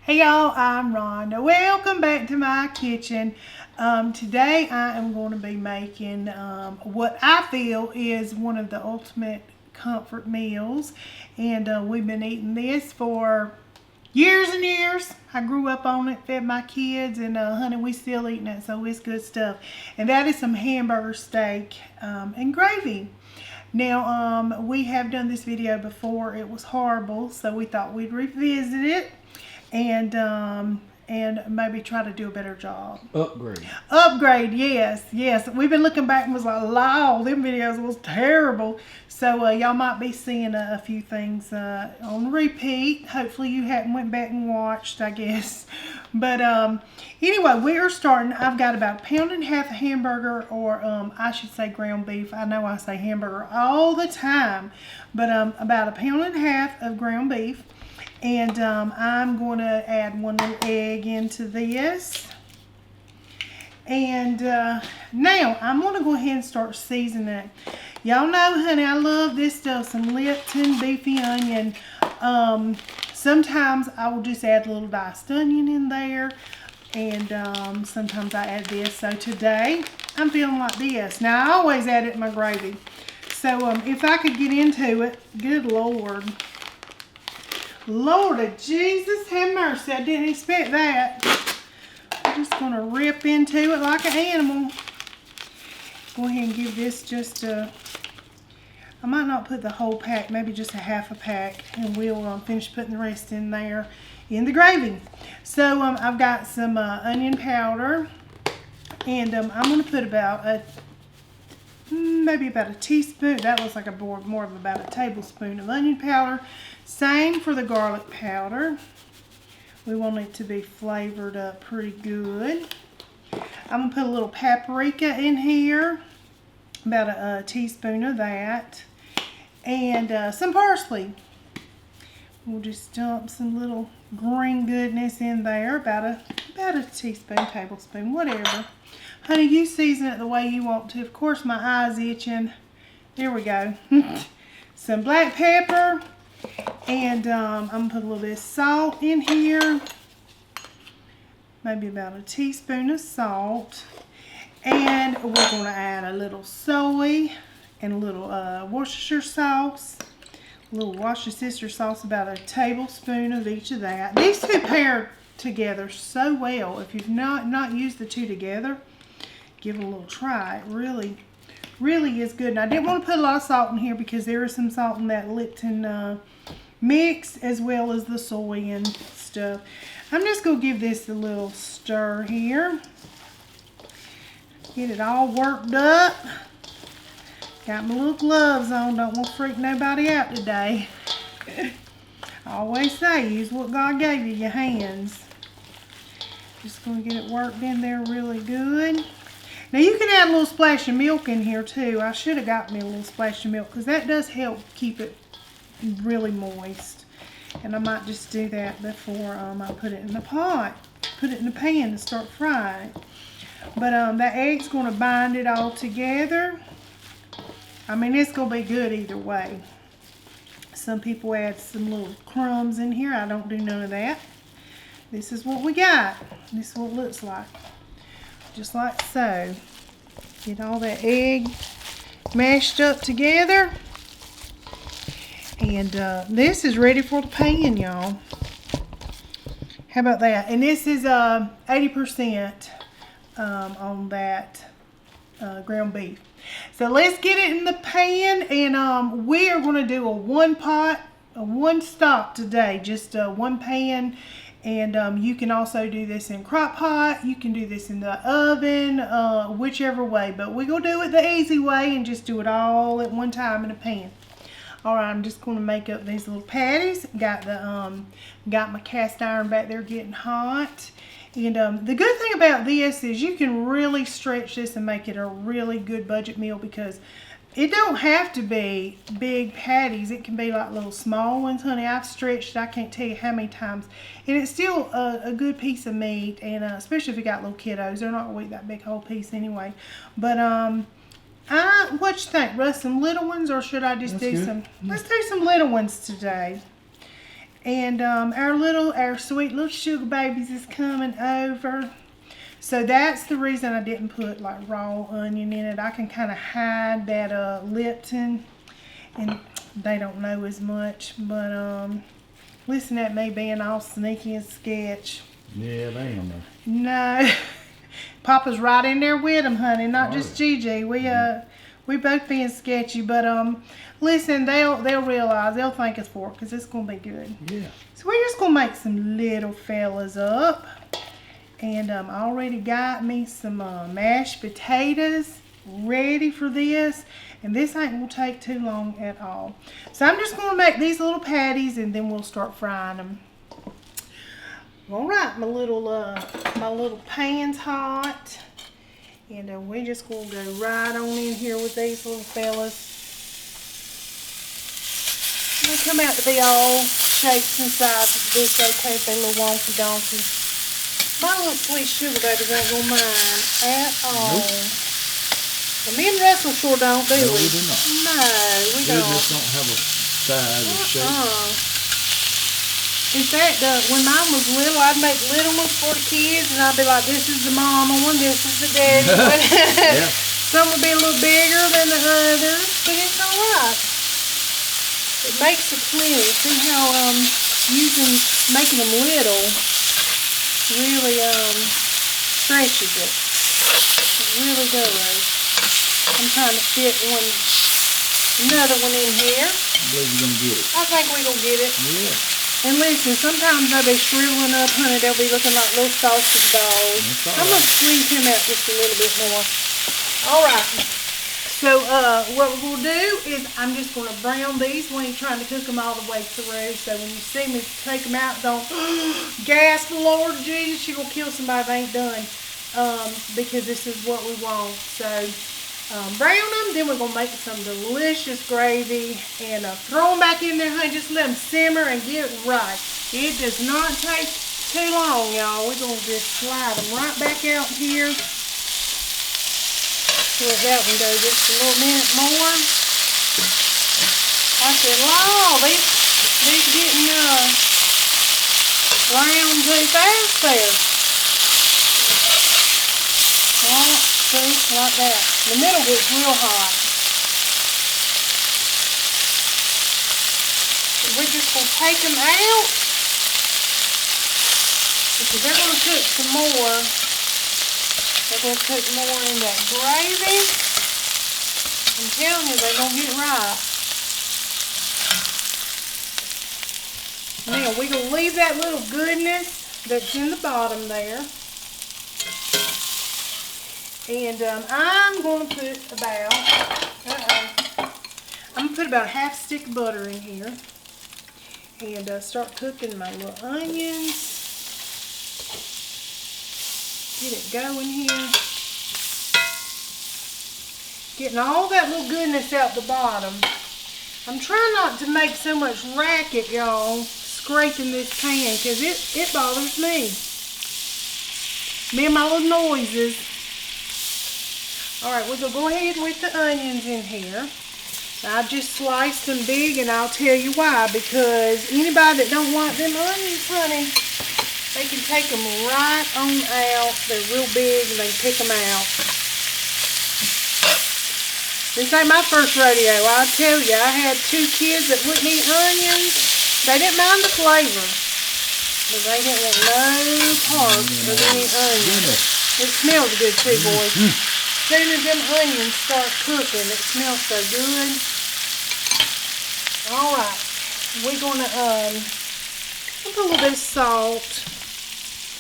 Hey y'all, I'm Rhonda. Welcome back to my kitchen. Today I am going to be making what I feel is one of the ultimate comfort meals. And we've been eating this for years and years. I grew up on it, fed my kids, and honey, we still eating it, so it's good stuff. And that is some hamburger steak and gravy. Now, we have done this video before. It was horrible, so we thought we'd revisit it and maybe try to do a better job. Upgrade, yes. We've been looking back and was like, wow, them videos was terrible. So y'all might be seeing a few things on repeat. Hopefully you hadn't went back and watched, I guess. But anyway, we are starting. I've got about 1.5 pounds of hamburger, or I should say ground beef. I know I say hamburger all the time, but about 1.5 pounds of ground beef. And I'm going to add 1 little egg into this. And now I'm going to go ahead and start seasoning it. Y'all know, honey, I love this stuff, some Lipton Beefy Onion. Sometimes I will just add a little diced onion in there. And sometimes I add this. So today I'm feeling like this. Now I always add it in my gravy. So if I could get into it, good Lord. Lord of Jesus, have mercy. I didn't expect that. I'm just going to rip into it like an animal. Go ahead and give this just a... I might not put the whole pack, maybe just a half a pack. And we'll finish putting the rest in there in the gravy. So I've got some onion powder. And I'm going to put about maybe about a teaspoon. That looks like more of about a tablespoon of onion powder. Same for the garlic powder. We want it to be flavored up pretty good. I'm going to put a little paprika in here. About a teaspoon of that. And some parsley. We'll just dump some little green goodness in there. About a teaspoon, tablespoon, whatever. Honey, you season it the way you want to. Of course, my eye's itching. There we go. Some black pepper. And I'm going to put a little bit of salt in here. Maybe about a teaspoon of salt. And we're going to add a little soy and a little Worcestershire sauce. A little Worcestershire sauce, about a tablespoon of each of that. These two pair together so well. If you've not used the two together, give it a little try. It really is good. And I didn't want to put a lot of salt in here because there is some salt in that Lipton mix, as well as the soy and stuff. I'm just going to give this a little stir here. Get it all worked up. Got my little gloves on. Don't want to freak nobody out today. I always say, use what God gave you, your hands. Just going to get it worked in there really good. Now you can add a little splash of milk in here too. I should have got me a little splash of milk because that does help keep it really moist. And I might just do that before I put it in the pot. Put it in the pan and start frying. But that egg's going to bind it all together. I mean, it's going to be good either way. Some people add some little crumbs in here. I don't do none of that. This is what we got. This is what it looks like. Just like so. Get all that egg mashed up together. And this is ready for the pan, y'all. How about that? And this is 80% on that ground beef. So let's get it in the pan, and we are going to do a one stock today, just one pan. And you can also do this in crock pot. You can do this in the oven, whichever way. But we're going to do it the easy way and just do it all at one time in a pan. Alright, I'm just going to make up these little patties. Got my cast iron back there getting hot. And the good thing about this is you can really stretch this and make it a really good budget meal, because it don't have to be big patties. It can be like little small ones, honey. I've stretched it, I can't tell you how many times. And it's still a good piece of meat, and especially if you got little kiddos. They're not going to eat that big whole piece anyway. But what you think? Russ, some little ones, or should I just do some? Let's do some little ones today. And our sweet little sugar babies is coming over. So that's the reason I didn't put like raw onion in it. I can kind of hide that Lipton, and they don't know as much. But listen at me being all sneaky and sketch. Yeah, they don't know. No, Papa's right in there with them, honey. Not just Gigi. We both being sketchy, but listen, they'll realize, they'll thank us for it, because it's gonna be good. Yeah. So we're just gonna make some little fellas up, and I already got me some mashed potatoes ready for this, and this ain't gonna take too long at all. So I'm just gonna make these little patties, and then we'll start frying them. All right, my little pan's hot, and we're just gonna go right on in here with these little fellas. They come out to be all shapes and sizes. This okay if they're a little wonky donkey. My little sweet sugar babies ain't gonna mind at all. Nope. And me and Russell sure don't, do we? No, we do not. No, we don't. They just don't have a size or shape. In fact, when mine was little, I'd make little ones for the kids, and I'd be like, this is the mama one, this is the daddy one. Yeah. Some would be a little bigger than the others, but it's all right. It makes a plenty. See how making them little really stretches it. It really does. I'm trying to fit another one in here. I believe you're gonna get it. I think we're gonna get it. Yeah. And listen, sometimes they'll be shriveling up, honey. They'll be looking like little sausage balls. I'm going to squeeze him out just a little bit more. All right. So what we're going to do is I'm just going to brown these. We ain't trying to cook them all the way through. So when you see me take them out, don't gasp, Lord Jesus, you're going to kill somebody that ain't done. Because this is what we want. So brown them, then we're going to make some delicious gravy and throw them back in there, honey. Just let them simmer and get it right. It does not take too long, y'all. We're going to just slide them right back out here. Let that one go just a little minute more. I said, wow, these getting brown too fast there. Well, see, like that. The middle gets real hot. We're just going to take them out because they're going to cook some more. They're going to cook more in that gravy. I'm telling you, they're going to get right. Now, we're going to leave that little goodness that's in the bottom there. And I'm going to put about, a half stick of butter in here. And start cooking my little onions. Get it going here. Getting all that little goodness out the bottom. I'm trying not to make so much racket, y'all, scraping this pan, because it bothers me. Me and my little noises. Alright, we're going to go ahead with the onions in here. I just sliced them big, and I'll tell you why. Because anybody that don't like them onions, honey, they can take them right on out. They're real big, and they can pick them out. This ain't my first rodeo. I'll tell you, I had 2 kids that wouldn't eat onions. They didn't mind the flavor, but they didn't want no part of any onions. It smells good too, boys. As soon as them onions start cooking, it smells so good. Alright, we're going to put a little bit of salt.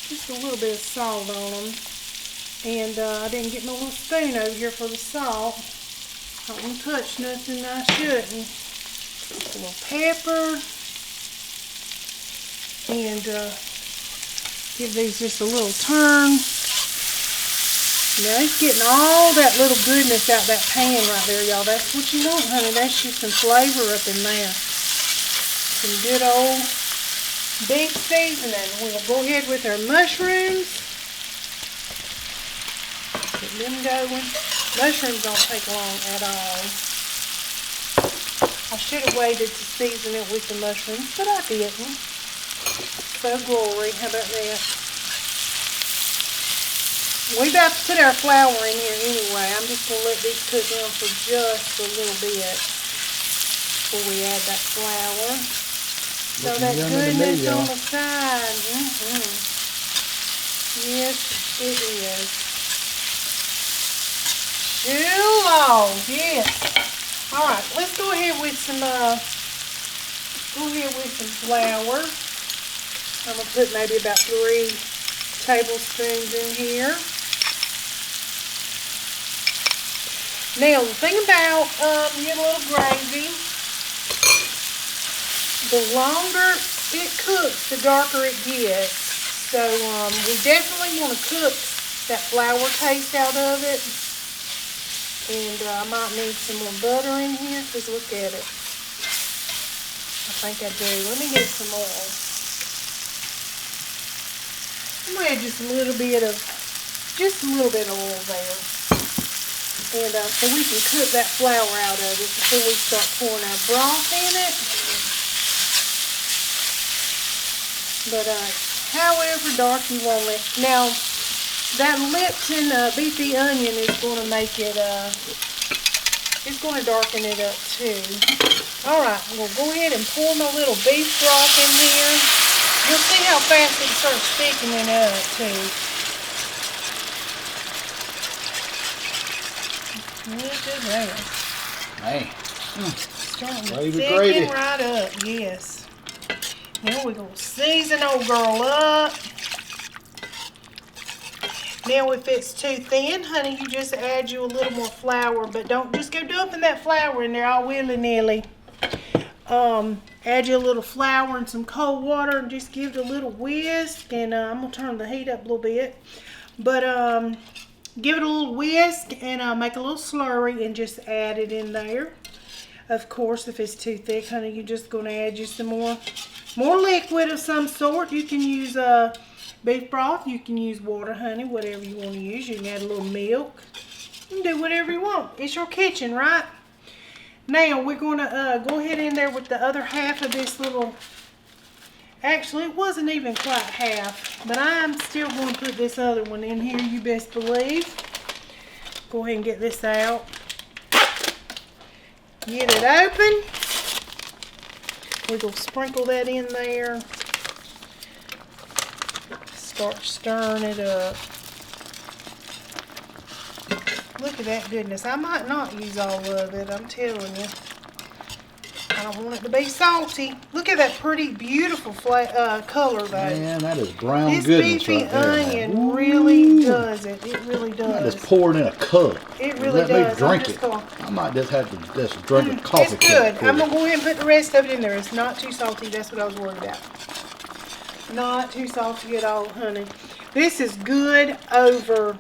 Just a little bit of salt on them. And I didn't get my little spoon over here for the salt. I don't want to touch nothing I shouldn't. A little pepper. And give these just a little turn. Now it's getting all that little goodness out that pan right there, y'all. That's what you want, honey. That's just some flavor up in there. Some good old beef seasoning. We'll go ahead with our mushrooms. Get them going. Mushrooms don't take long at all. I should have waited to season it with the mushrooms, but I didn't. So glory. How about that? We about to put our flour in here anyway. I'm just going to let these cook down for just a little bit before we add that flour. So that goodness on the side. Yes, it is. Too long, yes. All right, let's go ahead with some flour. I'm gonna put maybe about 3 tablespoons in here. Now the thing about your little gravy, the longer it cooks, the darker it gets. So we definitely want to cook that flour taste out of it. And I might need some more butter in here, because look at it. I think I do. Let me get some oil. I'm going to add just a little bit of oil there. And so we can cook that flour out of it before we start pouring our broth in it. But however dark you want it. Now, that Lipton Beefy Onion is going to make it, it's going to darken it up too. Alright, I'm going to go ahead and pour my little beef broth in here. You'll see how fast it starts thickening up too. Look at that. Man. Starting to thicken right up, yes. Now we're going to season old girl up. Now if it's too thin, honey, you just add you a little more flour, but don't just go dumping that flour in there all willy-nilly. Add you a little flour and some cold water and just give it a little whisk. And I'm going to turn the heat up a little bit. But give it a little whisk and make a little slurry and just add it in there. Of course, if it's too thick, honey, you're just going to add you some more liquid of some sort. You can use beef broth. You can use water, honey, whatever you want to use. You can add a little milk. You can do whatever you want. It's your kitchen, right? Now, we're going to go ahead in there with the other half of this little... Actually, it wasn't even quite half, but I'm still going to put this other one in here, you best believe. Go ahead and get this out. Get it open. We're going to sprinkle that in there. Start stirring it up. Look at that goodness. I might not use all of it, I'm telling you. I don't want it to be salty. Look at that pretty, beautiful color, though. Man, that is brown this goodness beefy right there. onion really does it. It really does. I just pour it in a cup. It really Let does. me drink it. I might just have to just drink a coffee cup. It's good. I'm going to go ahead and put the rest of it in there. It's not too salty. That's what I was worried about. Not too salty at all, honey. This is good over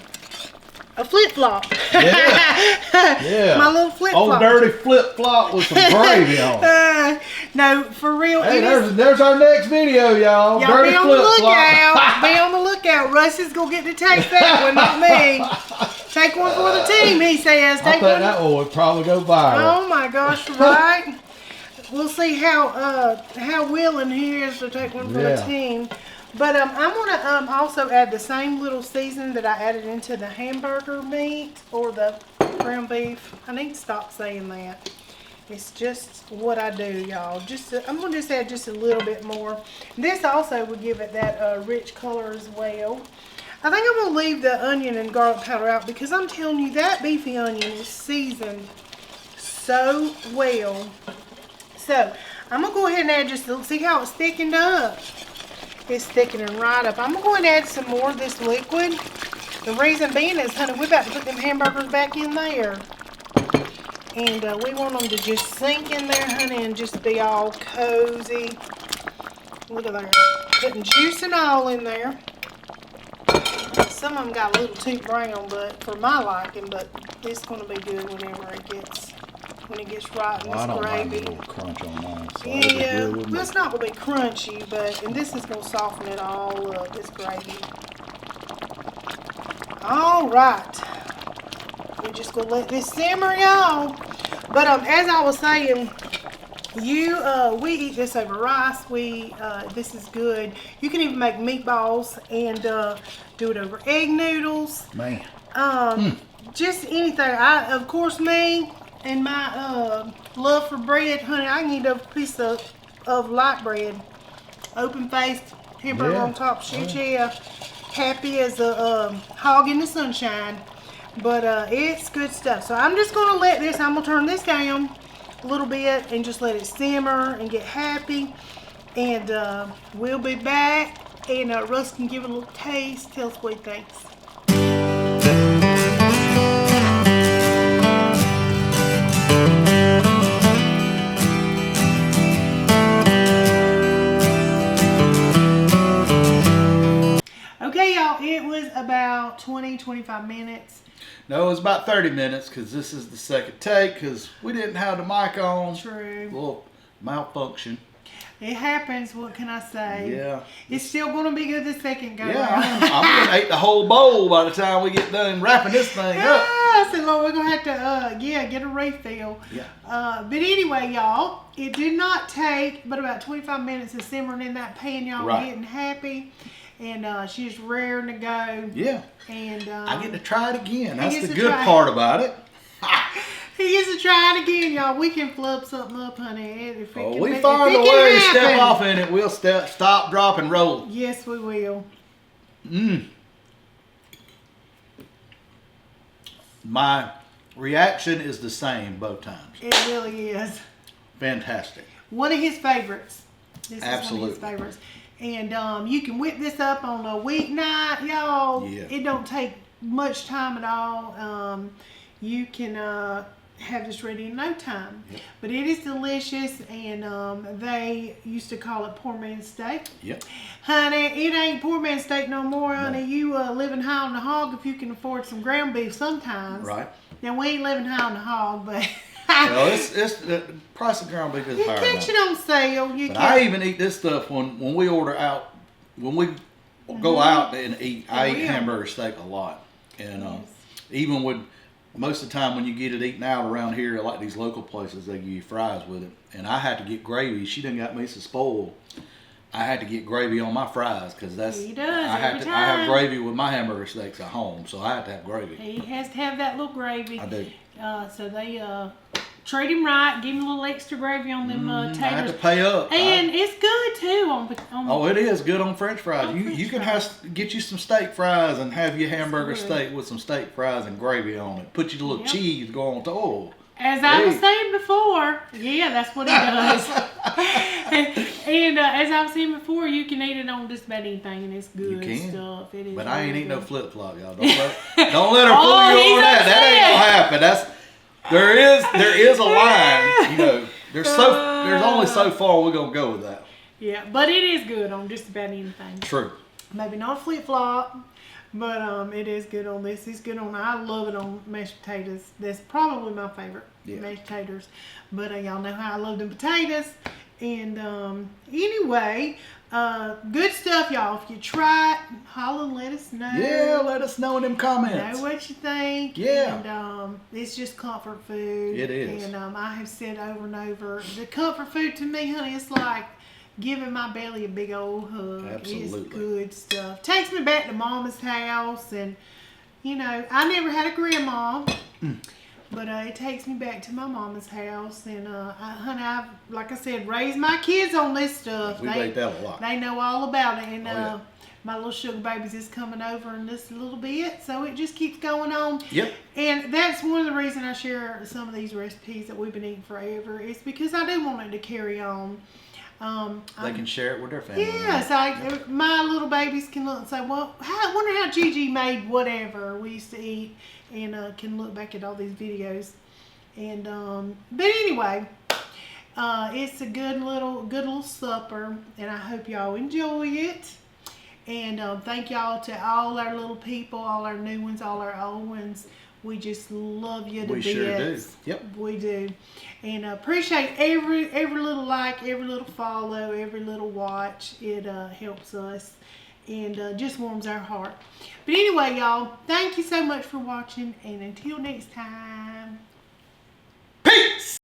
a flip-flop. Yeah. My little flip-flop. Old dirty flip-flop with some gravy on it. No, for real. Hey, there's our next video, y'all. Y'all Dirty be on the lookout. flip-flop. Be on the lookout. Russ is going to get to take that one, not me. Take one for the team, he says. I think that one would probably go viral. Oh, my gosh, right? We'll see how willing he is to take one for the team. But I'm going to also add the same little seasoning that I added into the hamburger meat or the ground beef. I need to stop saying that. It's just what I do, y'all. I'm going to just add just a little bit more. This also would give it that rich color as well. I think I'm going to leave the onion and garlic powder out because I'm telling you that beefy onion is seasoned so well. So I'm going to go ahead and add just, see how it's thickened up. It's thickening right up. I'm going to add some more of this liquid. The reason being is, honey, we're about to put them hamburgers back in there. And we want them to just sink in there, honey, and just be all cozy. Look at that. Putting juice and all in there. Some of them got a little too brown, but for my liking, but it's going to be good whenever it gets... When it gets right in this I don't gravy. mind a little crunch on mine. So yeah, well, it's not going to be crunchy, and this is going to soften it all up, this gravy. All right. We're just going to let this simmer, y'all. But as I was saying, We eat this over rice. This is good. You can even make meatballs and do it over egg noodles. Man. Just anything. Of course, me and my love for bread, honey, I can eat a piece of light bread, open faced, hamburger on top, shit, yeah. Happy as a hog in the sunshine. But it's good stuff. So I'm just gonna let this. I'm gonna turn this down a little bit and just let it simmer and get happy. And we'll be back. And Russ can give it a little taste. Tell us what he thinks. Okay, y'all, it was about 20-25 minutes. No, it was about 30 minutes because this is the second take because we didn't have the mic on. True. A little malfunction. It happens. What can I say? Yeah. It's still going to be good the second go Yeah, round. I'm going to eat the whole bowl by the time we get done wrapping this thing up. I said, Lord, we're going to have to, get a refill. Yeah. But anyway, y'all, it did not take but about 25 minutes of simmering in that pan, y'all, getting happy. And she's raring to go. Yeah. And I get to try it again. That's the to good try part about it. He gets to try it again, y'all. We can flub something up, honey. If it can We be, find if a it can way to happen. step off in it. We'll stop, drop, and roll. Yes, we will. My reaction is the same both times. It really is. Fantastic. One of his favorites. This Absolutely. is one of his favorites. And you can whip this up on a weeknight, y'all. Yeah. It don't take much time at all. You can have this ready in no time. Yep. But it is delicious, and they used to call it poor man's steak. Yep. Honey, it ain't poor man's steak no more, honey. You living high on the hog if you can afford some ground beef sometimes. Right. Now, we ain't living high on the hog, but... Well, it's the price of ground beef is you higher catch now. it on sale. But I even eat this stuff when we order out. When we go out and eat, I eat hamburger steak a lot. And even with most of the time when you get it eaten out around here, like these local places, they give you fries with it. And I had to get gravy. She done got me so spoiled. I had to get gravy on my fries because that's He does I every time. have gravy with my hamburger steaks at home, so I have to have gravy. He has to have that little gravy. I do. So they treat him right, give him a little extra gravy on them taters. I had to pay up. And it's good too on Oh, it is good on French fries. On French You can fries. get you some steak fries and have your hamburger steak with some steak fries and gravy on it. Put you a little cheese go on top. Oh, as I was saying before, yeah, that's what he does. and as I was saying before, you can eat it on just about anything, and it's good You can. stuff. It is. but I ain't really eating no good. flip flop, y'all. Don't let her fool Oh, you he's over that. That ain't upset. gonna happen. There is a line. You know, there's only so far we're gonna go with that. Yeah, but it is good on just about anything. True. Maybe not flip flop, but it is good on this. It's good on. I love it on mashed potatoes. That's probably my favorite mashed potatoes. But y'all know how I love them potatoes. And anyway, good stuff, y'all. If you try it, holler and let us know. Yeah, let us know in them comments. Know what you think. Yeah. And it's just comfort food. It is. And I have said over and over, the comfort food to me, honey, it's like giving my belly a big old hug. Absolutely. It's good stuff. Takes me back to Mama's house, and I never had a grandma, but it takes me back to my mama's house. And honey, I've, like I said, raised my kids on this stuff. We've ate that a lot. They know all about it, and yeah. my little sugar babies is coming over in just a little bit, so it just keeps going on. Yep. And that's one of the reasons I share some of these recipes that we've been eating forever. Is because I do want it to carry on. They can share it with their family. Yes, my little babies can look and say, well, I wonder how Gigi made whatever we used to eat, and can look back at all these videos. And but anyway, it's a good little supper, and I hope y'all enjoy it. And thank y'all to all our little people, all our new ones, all our old ones. We just love you to bits. We sure do. Yep. We do. And appreciate every little like, every little follow, every little watch. It helps us and just warms our heart. But anyway, y'all, thank you so much for watching. And until next time. Peace!